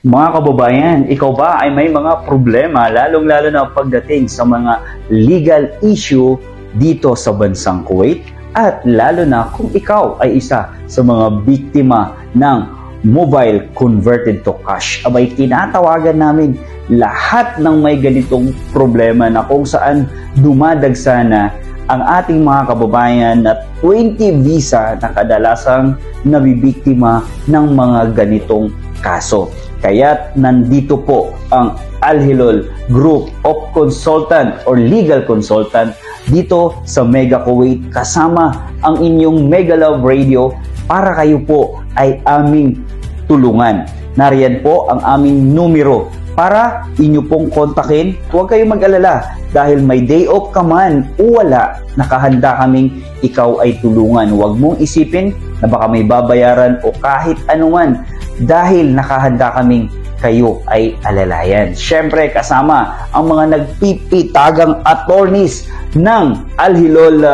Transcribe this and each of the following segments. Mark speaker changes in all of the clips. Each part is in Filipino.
Speaker 1: Mga kababayan, ikaw ba ay may mga problema lalong-lalo na pagdating sa mga legal issue dito sa bansang Kuwait? At lalo na kung ikaw ay isa sa mga biktima ng mobile converted to cash. Abay, tinatawagan namin lahat ng may ganitong problema na kung saan dumadagsa na ang ating mga kababayan na 20 visa na kadalasang nabibiktima ng mga ganitong kaso. Kaya't nandito po ang Al-Hilal Group of Consultant or Legal Consultant dito sa Mega Kuwait kasama ang inyong Mega Love Radio para kayo po ay aming tulungan. Nariyan po ang aming numero para inyo pong kontakin. Huwag kayong mag-alala dahil may day off ka man o wala, nakahanda kaming ikaw ay tulungan. Huwag mong isipin na baka may babayaran o kahit anuman dahil nakahanda kaming kayo ay alalayan. Siyempre kasama ang mga nagpipitagang attorneys ng Al-Hilal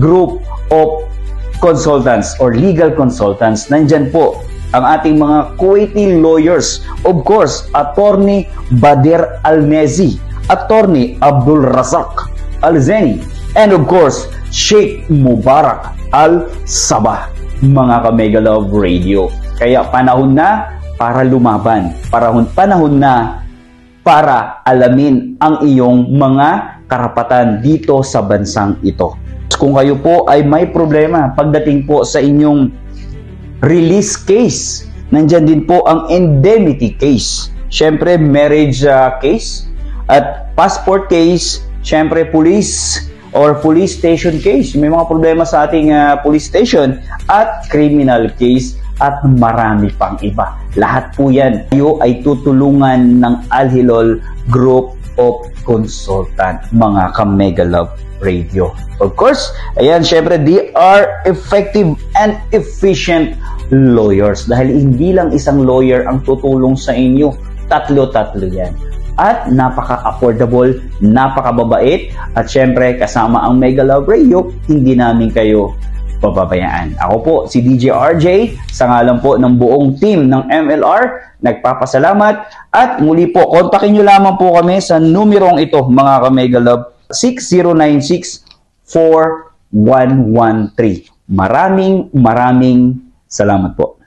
Speaker 1: Group of Consultants or Legal Consultants. Nandyan po ang ating mga Kuwaiti lawyers. Of course, Attorney Bader Almezi, Attorney Abdul Razak Al-Zeni, and of course, Sheikh Mubarak Al-Sabah, mga ka-Mega Love Radio. Kaya panahon na para lumaban. Panahon na para alamin ang iyong mga karapatan dito sa bansang ito. Kung kayo po ay may problema pagdating po sa inyong release case, nandyan din po ang indemnity case. Siyempre, marriage case at passport case. Siyempre, police or police station case. May mga problema sa ating police station at criminal case at marami pang iba. Lahat po yan, kayo ay tutulungan ng Al-Hilal Group of Consultant, mga ka-Mega Love Radio. Of course, ayan, syempre, they are effective and efficient lawyers. Dahil hindi lang isang lawyer ang tutulong sa inyo, tatlo-tatlo yan. At napaka-affordable, napakababait, at syempre, kasama ang Mega Love Radio, hindi namin kayo pababayaan. Ako po, si DJ RJ, sa ngalan po ng buong team ng MLR, nagpapasalamat. At muli po, kontakin nyo lamang po kami sa numerong ito, mga ka-Mega Love, 6096-4113. Maraming salamat po.